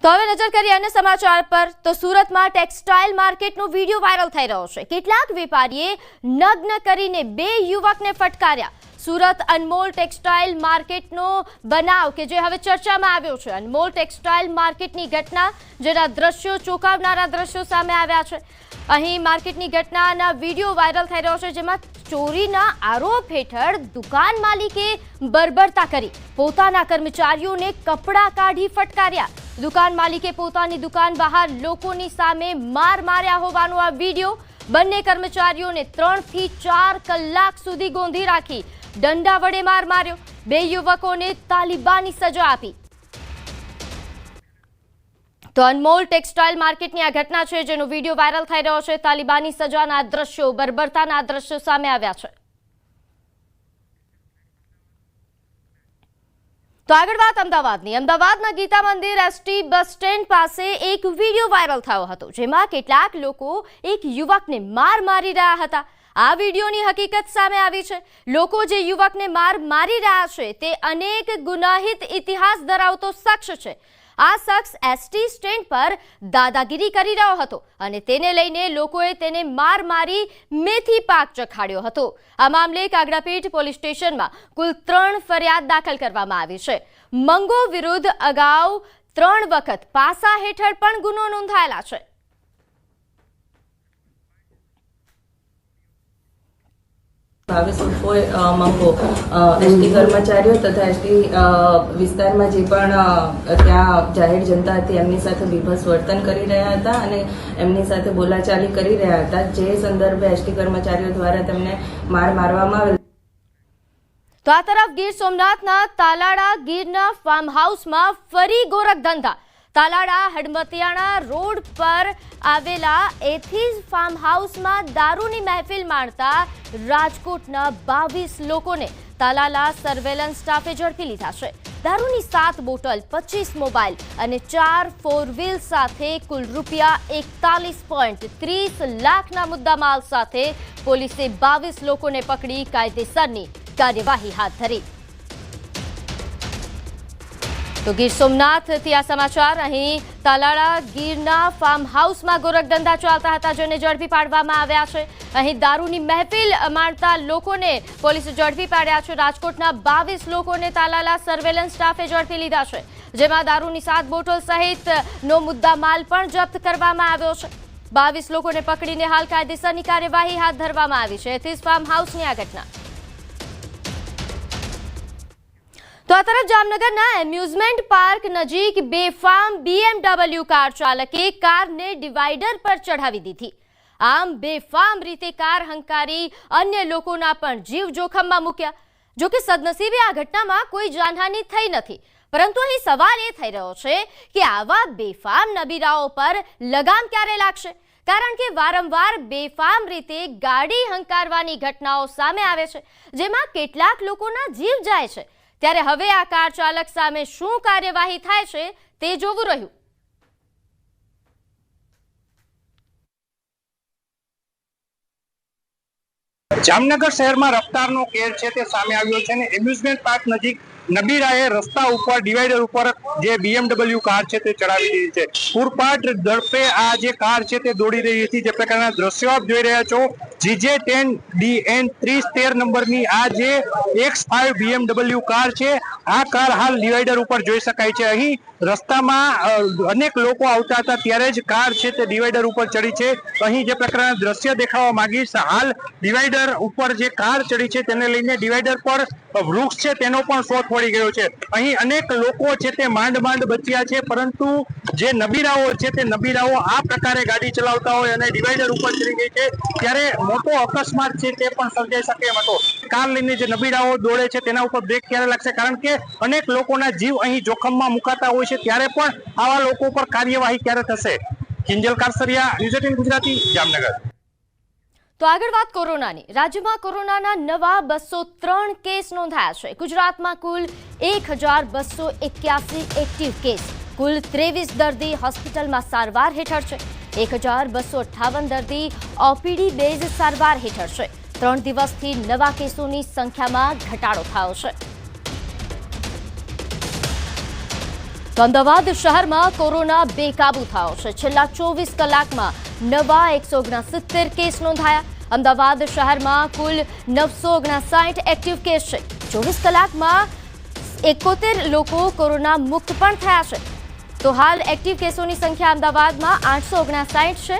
તો હવે નજર કરીએ અન્ય સમાચાર પર તો સુરતમાં ટેક્સટાઇલ માર્કેટનો વિડિયો વાયરલ થઈ રહ્યો છે। કેટલાક વેપારીએ નગ્ન કરીને બે યુવકને ફટકાર્યા। સુરત અનમોલ ટેક્સટાઇલ માર્કેટનો બનાવ કે જે હવે ચર્ચામાં આવ્યો છે। અનમોલ ટેક્સટાઇલ માર્કેટની ઘટના જેના દ્રશ્યો ચોંકાવનારા દ્રશ્યો સામે આવ્યા છે। અહીં માર્કેટની ઘટનાના વિડિયો વાયરલ થઈ રહ્યો છે જેમાં ચોરીના આરોપ હેઠળ દુકાન માલિકે બર્બરતા કરી પોતાના કર્મચારીઓને કપડા કાઢી ફટકાર્યા। દુકાન માલિકે પોતાની દુકાન બહાર લોકોની સામે માર માર્યા હોવાનો આ વિડિયો। બંને કર્મચારીઓને 3 થી 4 કલાક સુધી ગોંધી રાખી દંડા વડે માર માર્યો। બે યુવકોને તાલિબાની સજા આપી। તો અનમોલ ટેક્સટાઇલ માર્કેટની આ ઘટના છે જેનો વિડિયો વાયરલ થઈ રહ્યો છે। તાલિબાની સજાના દ્રશ્યો બર્બરતાના દ્રશ્યો સામે આવ્યા છે। તો આગળ વાત અમદાવાદની। અમદાવાદના ગીતા મંદિર એસટી બસ સ્ટેન્ડ પાસે એક વિડિયો વાયરલ થયો હતો જેમાં કેટલાક લોકો એક યુવકને માર મારી રહ્યા હતા। આ વિડિયોની હકીકત સામે આવી છે। લોકો જે યુવકને માર મારી રહ્યા છે તે અનેક ગુનાહિત ઇતિહાસ ધરાવતો શખ્સ છે। આ શખ્સ એસટી સ્ટેન્ડ પર દાદાગીરી કરી રહ્યો હતો અને તેને લઈને લોકોએ તેને માર મારી મેથી પાક ચખાડ્યો હતો। આ મામલે કાગડાપીઠ પોલીસ સ્ટેશનમાં કુલ 3 ફરિયાદ દાખલ કરવામાં આવી છે। મંગો વિરુદ્ધ અગાઉ 3 વખત પાસા હેઠળ પણ ગુનો નોંધાયેલા છે। ભાવેશ ઉર્ફે મંગો એસટી કર્મચારીઓ તથા એસટી વિસ્તારમાં જે પણ ત્યાં જાહેર જનતા હતી એમની સાથે બીભત્સ વર્તન કરી રહ્યા હતા અને એમની સાથે બોલાચાલી કરી રહ્યા હતા। જે સંદર્ભે એસટી કર્મચારીઓ દ્વારા તેમને મારવામાં આવેલ। તો આ તરફ ગીર સોમનાથના તાલાળા ગીરના ફાર્મ હાઉસમાં ફરી ગોરખધંધા। તાલાળા હડમતિયાણા રોડ પર આવેલા એથીઝ ફાર્મ હાઉસમાં દારૂની મહેફિલ માણતા રાજકોટના 22 લોકોને તાલાલા સર્વેલન્સ સ્ટાફે ઝડપી લીધા છે। દારૂની 7 બોટલ, 25 મોબાઈલ અને 4 4 વ્હીલ સાથે કુલ રૂપિયા 41.30 લાખના મુદ્દામાલ સાથે પોલીસે 22 લોકોને પકડી કાયદેસરની કાર્યવાહી હાથ ધરી। તો ગીર સોમનાથથી આ સમાચાર। અહીં તાલાળા ગીરના ફાર્મ હાઉસમાં ગોરખધંધા ચાલતા હતા જેને ઝડપી પાડવામાં આવ્યા છે। અહીં દારૂની મહેફિલ માણતા લોકોને પોલીસે ઝડપી પાડ્યા છે। રાજકોટના 22 લોકોને તાલાલા સર્વેલન્સ સ્ટાફે ઝડપી લીધા છે જેમાં દારૂની 7 બોટલ સહિતનો મુદ્દામાલ પણ જપ્ત કરવામાં આવ્યો છે। 22 લોકોને પકડીને હાલ કાયદેસરની કાર્યવાહી હાથ ધરવામાં આવી છે। એથીઝ ફાર્મ હાઉસની આ ઘટના। તો આ તરફ જામનગરના એમ્યુઝમેન્ટ પાર્ક નજીક બેફામ BMW કાર ચાલકે કારને ડિવાઈડર પર ચઢાવી દીધી। આમ બેફામ રીતે કાર હંકારી અન્ય લોકોના પણ જીવ જોખમમાં મૂક્યા। જો કે સદનસીબે આ ઘટનામાં કોઈ જાનહાનિ થઈ નથી, પરંતુ અહીં સવાલ એ થઈ રહ્યો છે કે આવા બેફામ નબીરાઓ પર લગામ ક્યારે લાગશે? કારણ કે વારંવાર બેફામ રીતે ગાડી હંકારવાની ઘટનાઓ સામે આવે છે જેમાં કેટલાક લોકોના જીવ જાય છે। ત્યારે હવે આ કાર ચાલક સામે શું કાર્યવાહી થાય છે તે જોવું રહ્યું। જામનગર શહેરમાં રફતારનો કેર છે તે સામે આવ્યો છે અને એમ્યુઝમેન્ટ પાર્ક નજીક નબીરાએ રસ્તા ઉપર ડિવાઈડર ઉપર જે BMW કાર છે તે ચડાવી દીધી છે। પૂરપાટ ઝડપે આ જે કાર છે તે દોડી રહી હતી। જે પ્રકારના દ્રશ્યો આપ જોઈ રહ્યા છો, GJ10 DN 3013 નંબરની આ જે X5 BMW કાર છે, આ કાર હાલ ડિવાઈડર ઉપર જોઈ શકાય છે। અહીં રસ્તામાં અનેક લોકો આવતા હતા ત્યારે જ કાર છે તે ડિવાઈડર ઉપર ચડી છે। અહીં જે પ્રકારના દ્રશ્ય દેખાવા માંગીશ, હાલ ડિવાઈડર ઉપર જે કાર ચડી છે તેને લઈને ડિવાઈડર પર વૃક્ષ છે તેનો પણ શોધ પડી ગયો છે। અહીં અનેક લોકો છે તે માંડ બચ્યા છે, પરંતુ જે નબીરાઓ છે તે નબીરાઓ આ પ્રકારે ગાડી ચલાવતા હોય અને ડિવાઈડર ઉપર ચડી ગઈ છે ત્યારે મોટો અકસ્માત છે તે પણ સર્જાઈ શકે એમ હતો। કાર લઈને જે નબીરાઓ દોડે છે તેના ઉપર બ્રેક ક્યારે લાગશે? કારણ કે અનેક લોકોના જીવ અહીં જોખમમાં મુકાતા હોય છે ત્યારે પણ આવા લોકો પર કાર્યવાહી ક્યારે થશે? કિંજલ કારસરિયા, ન્યૂઝ 18 ગુજરાતી, જામનગર। તો આગળ વાત કોરોનાની। રાજ્યમાં કોરોનાના નવા 203 કેસ નોંધાયા છે। ગુજરાતમાં કુલ 1281 એક્ટિવ કેસ, કુલ 23 દર્દી હોસ્પિટલમાં સારવાર હેઠળ છે। 1258 દર્દી ઓપીડી બેઝ સારવાર હેઠળ છે। 3 દિવસથી નવા કેસોની સંખ્યામાં ઘટાડો થયો છે। તો અમદાવાદ શહેરમાં કોરોના બેકાબુ થયો છે. છેલ્લા 24 કલાકમાં નવા 169 કેસ નોંધાયા. અમદાવાદ શહેરમાં કુલ 959 એક્ટિવ કેસ છે. 24 કલાકમાં 71 લોકો કોરોના મુક્ત પણ થયા છે. તો હાલ એક્ટિવ કેસોની સંખ્યા અમદાવાદમાં 859 છે,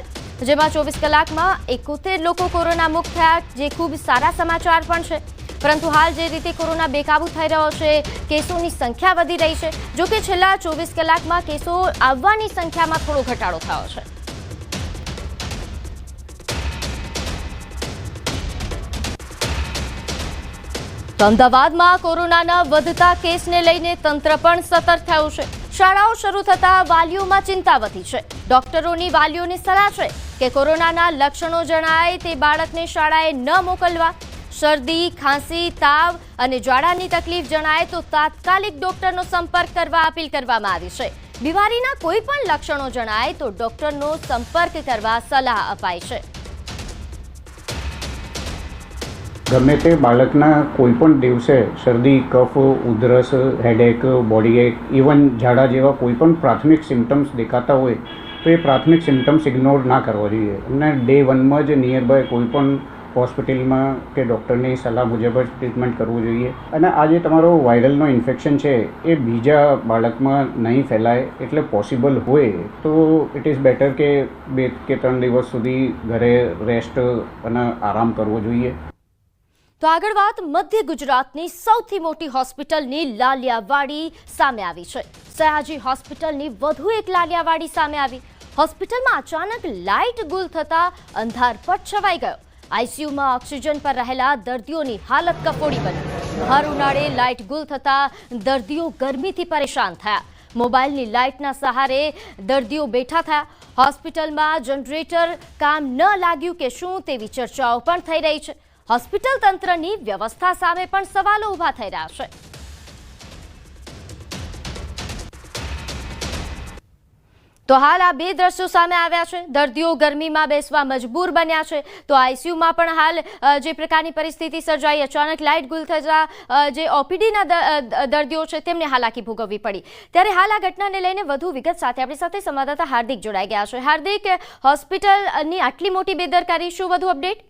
જેમાં 24 કલાકમાં 71 લોકો કોરોના મુક્ત થયા, જે ખૂબ સારા સમાચાર પણ છે. પરંતુ હાલ જે રીતે કોરોના બેકાબુ થઈ રહ્યો છે, કેસોની સંખ્યા વધી રહી છે. જો કે છેલ્લા 24 કલાકમાં કેસો આવવાની સંખ્યામાં થોડો ઘટાડો થયો છે. તો અમદાવાદમાં કોરોનાના વધતા કેસને લઈને તંત્ર પણ સતર્ક થયું છે. શાળાઓ શરૂ થતા વાલીઓમાં ચિંતા વધી છે. ડોક્ટરોની વાલીઓને સલાહ છે કે કોરોનાના લક્ષણો જણાય તે બાળકને શાળાએ ન મોકલવા. શરદી, ખાંસી, તાવ અને ઝાડાની તકલીફ જણાય તો તાત્કાલિક ડોક્ટરનો સંપર્ક કરવા અપીલ કરવામાં આવી છે. બીમારીના કોઈ પણ લક્ષણો જણાય તો ડોક્ટરનો સંપર્ક કરવા સલાહ અપાઈ છે. ગમે તે બાળકના કોઈ પણ દિવસે શરદી, કફ, ઉધરસ, હેડેક, બોડી એક, ઇવન ઝાડા જેવા કોઈ પણ પ્રાથમિક સિમ્ટમ્સ દેખાતા હોય તો એ પ્રાથમિક સિમ્ટમ્સ ઇગ્નોર ના કરવા જોઈએ અને ડે 1માં જ નિયર બાય કોઈ પણ હોસ્પિટલમાં કે ડૉક્ટરની સલાહ મુજબ જ ટ્રીટમેન્ટ કરવું જોઈએ. અને આ જે તમારો વાયરલનો ઇન્ફેક્શન છે એ બીજા બાળકમાં નહીં ફેલાય એટલે પોસિબલ હોય તો ઇટ ઇઝ બેટર કે 2 કે 3 દિવસ સુધી ઘરે રેસ્ટ અને આરામ કરવો જોઈએ. તો આગળ વાત મધ્ય ગુજરાતની સૌથી મોટી હોસ્પિટલની લાલિયાવાડી સામે આવી છે. સયાજી હોસ્પિટલની વધુ એક લાલિયાવાડી સામે આવી. હોસ્પિટલમાં અચાનક લાઇટ ગુલ થતા અંધારપટ છવાઈ ગયો. આઈસીયુમાં ઓક્સિજન પર રહેલા દર્દીઓની હાલત કફોડી બની. ભર ઉનાળે લાઇટ ગુલ થતા દર્દીઓ ગરમીથી પરેશાન થયા. મોબાઈલની લાઇટના સહારે દર્દીઓ બેઠા થયા. હોસ્પિટલમાં જનરેટર કામ ન લાગ્યું કે શું તેવી ચર્ચાઓ પણ થઈ રહી છે. હોસ્પિટલ તંત્રની વ્યવસ્થા સામે પણ સવાલો ઊભા થઈ રહ્યા છે. તો હાલ આ 2 દ્રશ્યો સામે આવ્યા છે. દર્દીઓ ગરમીમાં બેસવા મજબૂર બન્યા છે. તો આઈસીયુમાં પણ હાલ જે પ્રકારની પરિસ્થિતિ સર્જાઈ, અચાનક લાઇટ ગુલ થતા જે ઓપીડીના દર્દીઓ છે તેમને હાલાકી ભોગવવી પડી. ત્યારે હાલ આ ઘટનાને લઈને વધુ વિગત સાથે આપણી સાથે સંવાદદાતા હાર્દિક જોડાઈ ગયા છે. હાર્દિક, હોસ્પિટલની આટલી મોટી બેદરકારી, શું વધુ અપડેટ?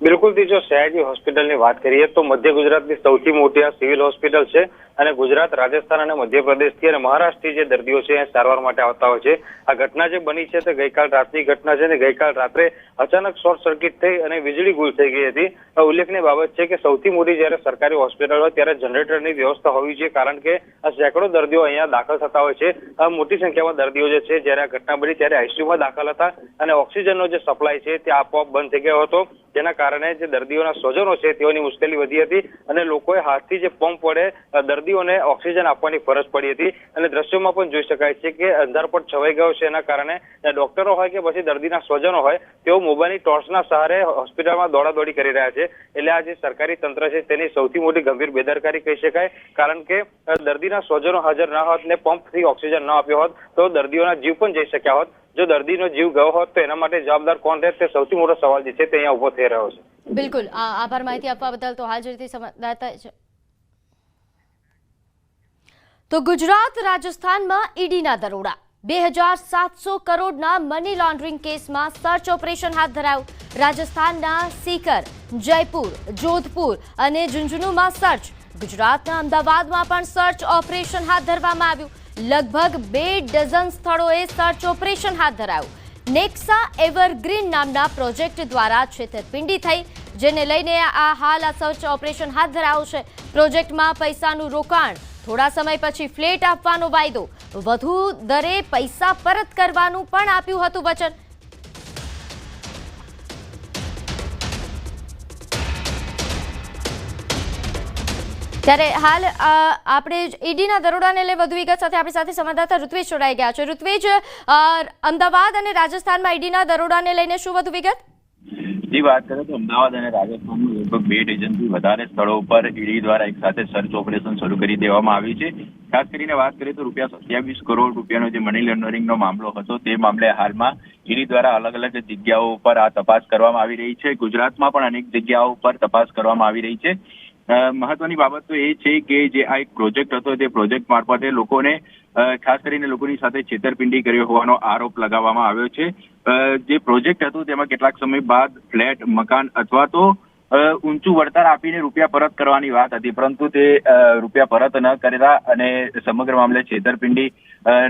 બિલકુલ, જો સયાજી હોસ્પિટલની વાત કરીએ તો મધ્ય ગુજરાતની સૌથી મોટી આ સિવિલ હોસ્પિટલ છે અને ગુજરાત, રાજસ્થાન અને મધ્યપ્રદેશથી અને મહારાષ્ટ્રથી જે દર્દીઓ છે એ સારવાર માટે આવતા હોય છે. આ ઘટના જે બની છે તે ગઈકાલ રાતની ઘટના છે ને ગઈકાલ રાત્રે અચાનક શોર્ટ સર્કિટ થઈ અને વીજળી ગુલ થઈ ગઈ હતી. ઉલ્લેખનીય બાબત છે કે સૌથી મોટી જ્યારે સરકારી હોસ્પિટલ હોય ત્યારે જનરેટરની વ્યવસ્થા હોવી જોઈએ, કારણ કે આ સેંકડો દર્દીઓ અહીંયા દાખલ થતા હોય છે. મોટી સંખ્યામાં દર્દીઓ જે છે જ્યારે આ ઘટના બની ત્યારે આઈસીયુમાં દાખલ હતા અને ઓક્સિજનનો જે સપ્લાય છે તે આપોઆપ બંધ થઈ ગયો હતો, જેના કારણે જે દર્દીઓના સ્વજનો છે તેઓની મુશ્કેલી વધી હતી અને લોકોએ હાથથી જે પંપ વડે દર્દીઓને ઓક્સિજન આપવાની ફરજ પડી હતી. અને દ્રશ્યોમાં પણ જોઈ શકાય છે કે અંધારપટ છવાઈ ગયો છે. એના કારણે ડોક્ટરો હોય કે પછી દર્દીના સ્વજનો હોય તેઓ મોબાઈલની ટોર્ચના સહારે હોસ્પિટલમાં દોડાદોડી કરી રહ્યા છે. એટલે આ જે સરકારી તંત્ર છે તેની સૌથી મોટી ગંભીર બેદરકારી કહી શકાય, કારણ કે દર્દીના સ્વજનો હાજર ના હોત ને પંપથી ઓક્સિજન ન આપ્યો હોત તો દર્દીઓના જીવ પણ જઈ શક્યા હોત. જો દર્દીનો જીવ ગયો હોત તો એના માટે જવાબદાર કોણ રહે તે સૌથી મોટો સવાલ જે છે તે અહીંયા ઉભો થઈ રહ્યો છે. બિલકુલ, આભાર માહિતી આપવા બદલ. તો હાલ જે રીતે સંવાદદાતા છે. તો ગુજરાત રાજસ્થાનમાં ઈડીના દરોડા. 2700 કરોડના મની લોન્ડરિંગ કેસમાં સર્ચ ઓપરેશન હાથ ધરાયું. રાજસ્થાનના સીકર, જયપુર, જોધપુર અને ઝુંઝુનુમાં સર્ચ. ગુજરાતના અમદાવાદમાં પણ સર્ચ ઓપરેશન હાથ ધરવામાં આવ્યું. લગભગ 2 ડઝન સ્થળોએ સર્ચ ઓપરેશન હાથ ધરાયું. નેક્સા એવરગ્રીન નામના પ્રોજેક્ટ દ્વારા છેતરપિંડી થઈ, જેને લઈને હાલ આ સર્ચ ઓપરેશન હાથ ધરાયું છે. પ્રોજેક્ટમાં પૈસાનું રોકાણ, થોડા સમય પછી ફ્લેટ આપવાનો વાયદો, વધુ દરે પૈસા પરત કરવાનું પણ આપ્યું હતું વચન. ત્યારે હાલ આપણે ઈડીના દરોડાને લઈ વધુ વિગત સાથે આપણી સાથે સંવાદદાતા ઋત્વેજ જોડાઈ ગયા છે. ઋત્વેજ, અમદાવાદ અને રાજસ્થાનમાં ઈડીના દરોડાને લઈને શું વધુ વિગત? જી, વાત કરીએ તો અમદાવાદ અને રાજસ્થાનમાં લગભગ 2 ડઝનથી વધારે સ્થળો પર ઈડી દ્વારા એક સાથે સર્ચ ઓપરેશન શરૂ કરી દેવામાં આવ્યું છે. ખાસ કરીને વાત કરીએ તો ₹27 કરોડ રૂપિયાનો જે મની લોન્ડરિંગનો મામલો હતો તે મામલે હાલમાં ઈડી દ્વારા અલગ અલગ જગ્યાઓ પર આ તપાસ કરવામાં આવી રહી છે. ગુજરાતમાં પણ અનેક જગ્યાઓ પર તપાસ કરવામાં આવી રહી છે. મહત્વની બાબત તો એ છે કે જે આ એક પ્રોજેક્ટ હતો તે પ્રોજેક્ટ મારફતે લોકોને ખાસ કરીને લોકોની સાથે છેતરપિંડી કરી હોવાનો આરોપ લગાવવામાં આવ્યો છે. જે પ્રોજેક્ટ હતું તેમાં કેટલાક સમય બાદ ફ્લેટ, મકાન અથવા તો ઊંચું વળતર આપીને રૂપિયા પરત કરવાની વાત હતી, પરંતુ તે રૂપિયા પરત ન કર્યા અને સમગ્ર મામલે છેતરપિંડી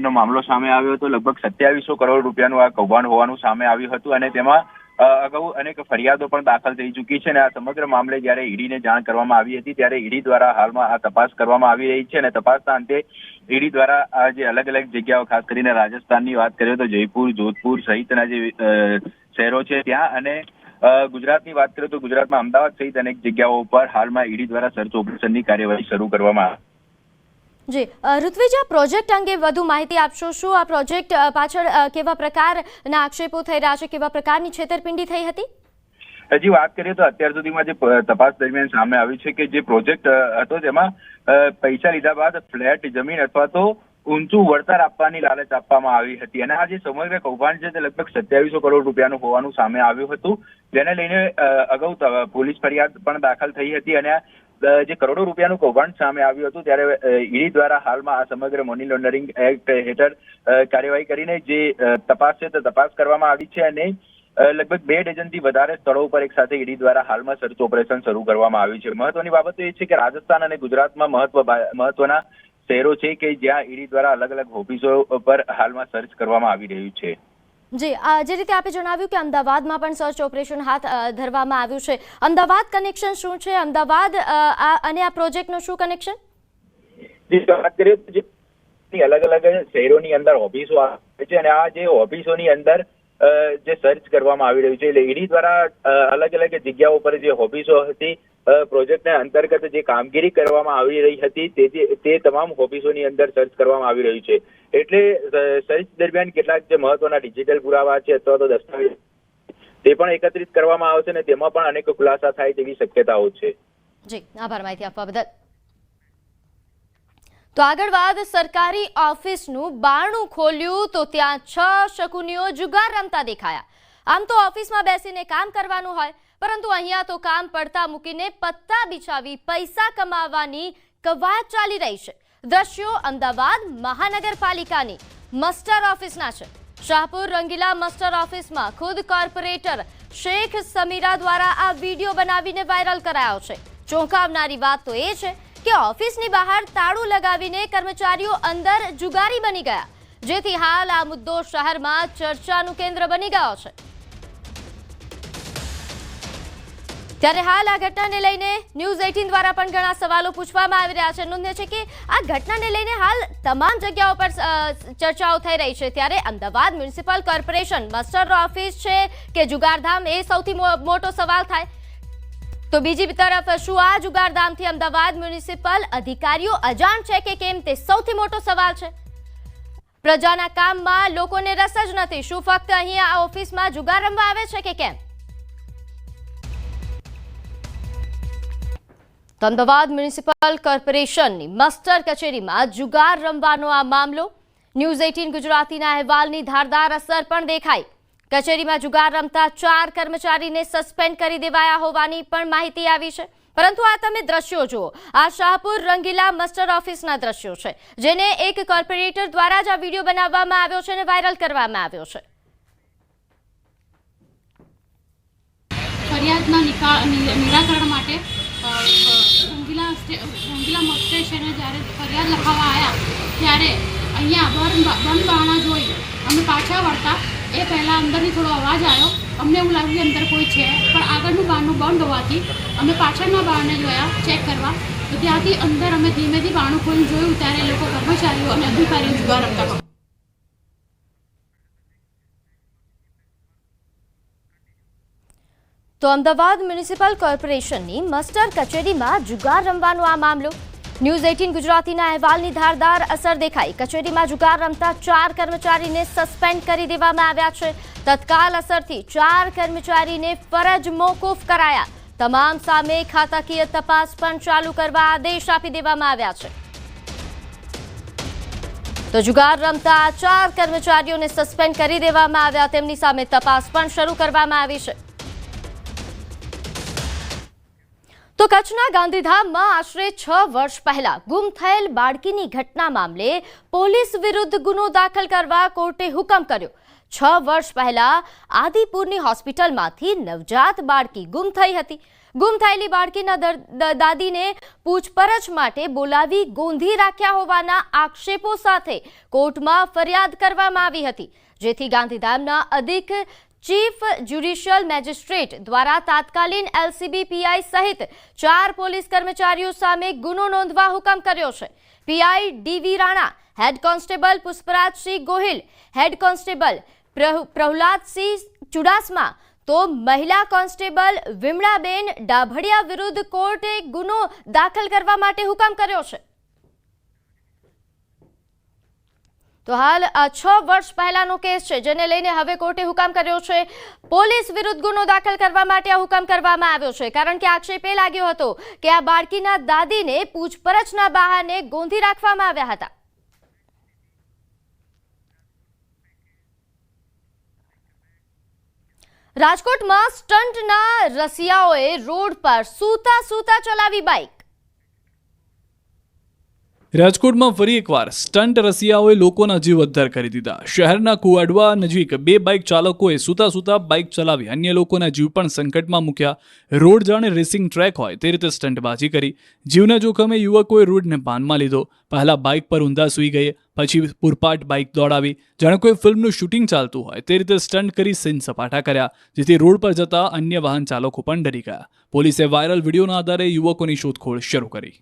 નો મામલો સામે આવ્યો હતો. લગભગ 2700 કરોડ રૂપિયાનું આ કૌભાંડ હોવાનું સામે આવ્યું હતું અને તેમાં અગાઉ અનેક ફરિયાદો પણ દાખલ થઈ ચૂકી છે. અને આ સમગ્ર મામલે જ્યારે ઈડીને જાણ કરવામાં આવી હતી ત્યારે ઈડી દ્વારા હાલમાં આ તપાસ કરવામાં આવી રહી છે અને તપાસના અંતે ઈડી દ્વારા આ જે અલગ અલગ જગ્યાઓ, ખાસ કરીને રાજસ્થાનની વાત કરીએ તો જયપુર, જોધપુર સહિતના જે શહેરો છે ત્યાં અને ગુજરાતની વાત કરીએ તો ગુજરાતમાં અમદાવાદ સહિત અનેક જગ્યાઓ ઉપર હાલમાં ઈડી દ્વારા સર્ચ ઓપરેશનની કાર્યવાહી શરૂ કરવામાં આવી. જી ઋત્વિજ, આ પ્રોજેક્ટ અંગે વધુ માહિતી આપશો. શું આ પ્રોજેક્ટ પાછળ કેવા પ્રકારના આક્ષેપો થઈ રહ્યા છે, કેવા પ્રકારની છેતરપિંડી થઈ હતી? હજી વાત કરીએ તો અત્યાર સુધીમાં જે તપાસ દરમિયાન સામે આવ્યું છે કે જે પ્રોજેક્ટ હતો તેમાં પૈસા લીધા બાદ ફ્લેટ, જમીન અથવા તો ઊંચું વળતર આપવાની લાલચ આપવામાં આવી હતી અને આ જે સમગ્ર કૌભાંડ છે તે લગભગ 2700 કરોડ રૂપિયાનું હોવાનું સામે આવ્યું હતું, જેને લઈને અગાઉ પોલીસ ફરિયાદ પણ દાખલ થઈ હતી અને જે કરોડો રૂપિયાનું કૌભાંડ સામે આવ્યું હતું ત્યારે ઈડી દ્વારા હાલમાં આ સમગ્ર મની લોન્ડરિંગ એક્ટ હેઠળ કાર્યવાહી કરીને જે તપાસ છે તે તપાસ કરવામાં આવી છે અને લગભગ 2 ડઝનથી વધારે સ્થળો ઉપર એક સાથે ઈડી દ્વારા હાલમાં સર્ચ ઓપરેશન શરૂ કરવામાં આવ્યું છે. મહત્વની બાબત એ છે કે રાજસ્થાન અને ગુજરાતમાં મહત્વના શહેરો છે કે જ્યાં ઈડી દ્વારા અલગ અલગ ઓફિસો પર હાલમાં સર્ચ કરવામાં આવી રહ્યું છે. જી, જે રીતે આપે જણાવ્યું કે અમદાવાદમાં પણ સર્ચ ઓપરેશન હાથ ધરવામાં આવ્યું છે. અમદાવાદ કનેક્શન શું છે? અમદાવાદ અને આ પ્રોજેક્ટનું શું કનેક્શન? વાત કરીએ તો જે અલગ અલગ શહેરોની અંદર ઓફિસો આવે છે અને આ જે ઓફિસોની અંદર જે સર્ચ કરવામાં આવી રહ્યું છે એટલે ઈડી દ્વારા અલગ અલગ જગ્યાઓ પર જે ઓફિસો હતી પ્રોજેક્ટના અંતર્ગત જે કામગીરી કરવામાં આવી રહી હતી તે તમામ ઓફિસોની અંદર સર્ચ કરવામાં આવી રહ્યું છે. એટલે સર્ચ દરમિયાન કેટલાક જે મહત્વના ડિજિટલ પુરાવા છે અથવા તો દસ્તાવેજ તે પણ એકત્રિત કરવામાં આવશે અને તેમાં પણ અનેક ખુલાસા થાય તેવી શક્યતાઓ છે. જી, આભાર માહિતી આપવા બદલ. તો આગળ વાત સરકારી ઓફિસનું બારણું ખોલ્યું તો ત્યાં 6 શકુનીઓ જુગાર રમતા દેખાયા. આમ તો ઓફિસમાં બેસીને કામ કરવાનું હોય, પરંતુ અહીંયા તો કામ પડતા મૂકીને પત્તા બિછાવી પૈસા કમાવાની કવાયત ચાલી રહી છે. દ્રશ્યો અમદાવાદ મહાનગરપાલિકાની મસ્ટર ઓફિસના છે. શાહપુર રંગીલા મસ્ટર ઓફિસમાં ખુદ કોર્પોરેટર શેખ સમીરા દ્વારા આ વિડીયો બનાવીને વાયરલ કરાયો છે. ચોંકાવનારી વાત તો એ છે કે ઓફિસની બહાર તાળું લગાવીને કર્મચારીઓ અંદર જુગારી બની ગયા, જેથી હાલ આ મુદ્દો શહેરમાં ચર્ચાનું કેન્દ્ર બની ગયો છે. ત્યારે હાલ આ ઘટનાને લઈને ન્યૂઝ 18 દ્વારા પણ ઘણા સવાલો પૂછવામાં આવી રહ્યા છે. નોંધનીય છે કે આ ઘટનાને લઈને હાલ તમામ જગ્યાઓ પર ચર્ચાઓ થઈ રહી છે. ત્યારે અમદાવાદ મ્યુનિસિપલ કોર્પોરેશન મસ્ટર ઓફિસ છે કે જુગારધામ, એ સૌથી મોટો સવાલ થાય. તો બીજી તરફ શું આ જુગારધામથી અમદાવાદ મ્યુનિસિપલ અધિકારીઓ અજાણ છે કે કેમ, તે સૌથી મોટો સવાલ છે. પ્રજાના કામમાં લોકોને રસ જ નથી. શું ફક્ત અહીંયા આ ઓફિસમાં જુગાર રમવા આવે છે કે કેમ? તો અમદાવાદ મ્યુનિસિપલ કોર્પોરેશનની મસ્ટર કચેરીમાં જુગાર રમવાનો આ મામલો. ન્યૂઝ 18 ગુજરાતીના અહેવાલની ધારદાર અસર પણ દેખાઈ. કચેરીમાં જુગાર રમતા 4 કર્મચારીને સસ્પેન્ડ કરી દેવાયા હોવાની પણ માહિતી આવી છે. પરંતુ આ તમે દ્રશ્યો જુઓ, આ શાહપુર રંગીલા મસ્ટર ઓફિસના દ્રશ્યો છે, જેને એક કોર્પોરેટર દ્વારા જ આ વિડીયો બનાવવામાં આવ્યો છે અને વાયરલ કરવામાં આવ્યો છે. ફરિયાદના નિરાકરણ માટે રંગીલા મસ્ટર સ્ટેશને જ્યારે ફરિયાદ લખાવવા આવ્યા ત્યારે અહીંયા બંધ બારણા જોઈ અમે પાછા વળતા એ પહેલાં અંદરથી થોડો અવાજ આવ્યો. અમને એવું લાગ્યું કે અંદર કોઈ છે, પણ આગળનું બારણું બંધ હોવાથી અમે પાછળના બારણે જોયા ચેક કરવા. તો ત્યાંથી અંદર અમે ધીમેથી બારણું ખોલીને જોયું ત્યારે એ લોકો કર્મચારીઓ અને અધિકારીઓ જુગાર રમતા. તો અમદાવાદ મ્યુનિસિપલ કોર્પોરેશનની મસ્ટર કચેરીમાં જુગાર રમવાનો આ મામલો. ન્યૂઝ 18 ગુજરાતીના અહેવાલની ધારદાર અસર દેખાઈ. કચેરીમાં જુગાર રમતા 4 કર્મચારીને સસ્પેન્ડ કરી દેવામાં આવ્યા છે. તત્કાલ અસરથી 4 કર્મચારીને ફરજ મોકૂફ કરાયા. તમામ સામે ખાતાકીય તપાસ પણ ચાલુ કરવા આદેશ આપી દેવામાં આવ્યા છે. તો જુગાર રમતા 4 કર્મચારીઓને સસ્પેન્ડ કરી દેવામાં આવ્યા. તેમની સામે તપાસ પણ શરૂ કરવામાં આવી છે. તો કચ્છના ગાંધીધામમાં આશરે 6 વર્ષ પહેલા ગુમ થયેલ બાળકીની ઘટના મામલે પોલીસ વિરુદ્ધ ગુનો દાખલ કરવા કોર્ટે હુકમ કર્યો. 6 વર્ષ પહેલા આદિપુરની હોસ્પિટલમાંથી નવજાત બાળકી ગુમ થઈ હતી. ગુમ થયેલી બાળકીના દાદીને પૂછપરછ માટે બોલાવી ગોંધી રાખ્યા હોવાના આક્ષેપો સાથે કોર્ટમાં ફરિયાદ કરવામાં આવી હતી, જેથી ગાંધીધામના અધિક ચીફ જ્યુડિશિયલ મેજિસ્ટ્રેટ દ્વારા તાત્કાલિન એલસીબી પીઆઈ સહિત 4 પોલીસ કર્મચારીઓ સામે ગુનો નોંધવા હુકમ કર્યો છે. PI DV Rana, head constable Pushparajsinh Gohil, head constable Prahladsinh Chudasama તો મહિલા કોન્સ્ટેબલ વિમળાબેન ડાભડિયા વિરુદ્ધ કોર્ટે ગુનો દાખલ કરવા માટે હુકમ કર્યો છે. તો હાલ 6 વર્ષ પહેલાનો કેસ છે, જેને લઈને હવે કોર્ટે હુકમ કર્યો છે. પોલીસ વિરુદ્ધ ગુનો દાખલ કરવા માટે આ હુકમ કરવામાં આવ્યો છે, કારણ કે આક્ષેપ એ લાગ્યો હતો કે આ બાળકીના દાદીને પૂછપરછના બહાને ગોંધી રાખવામાં આવ્યા હતા. રાજકોટમાં સ્ટંટના રસિયાઓએ રોડ પર સૂતા ચલાવી બાઇક. રાજકોટમાં ફરી એકવાર સ્ટંટ રસિયાઓએ લોકોના જીવ અદ્ધર કરી દીધા. શહેરના કુવાડવા નજીક 2 બાઇક ચાલકોએ સૂતા બાઇક ચલાવી અન્ય લોકોના જીવ પણ સંકટમાં મૂક્યા. રોડ જાણે રેસિંગ ટ્રેક હોય તે રીતે સ્ટંટબાજી કરી. જીવના જોખમે યુવકોએ રોડને બાનમાં લીધો. પહેલા બાઇક પર ઊંધા સૂઈ ગઈ, પછી પૂરપાટ બાઇક દોડાવી. જાણે કોઈ ફિલ્મનું શૂટિંગ ચાલતું હોય તે રીતે સ્ટંટ કરી સીન સપાટા કર્યા, જેથી રોડ પર જતા અન્ય વાહન ચાલકો પણ ડરી ગયા. પોલીસે વાયરલ વિડીયોના આધારે યુવકોની શોધખોળ શરૂ કરી.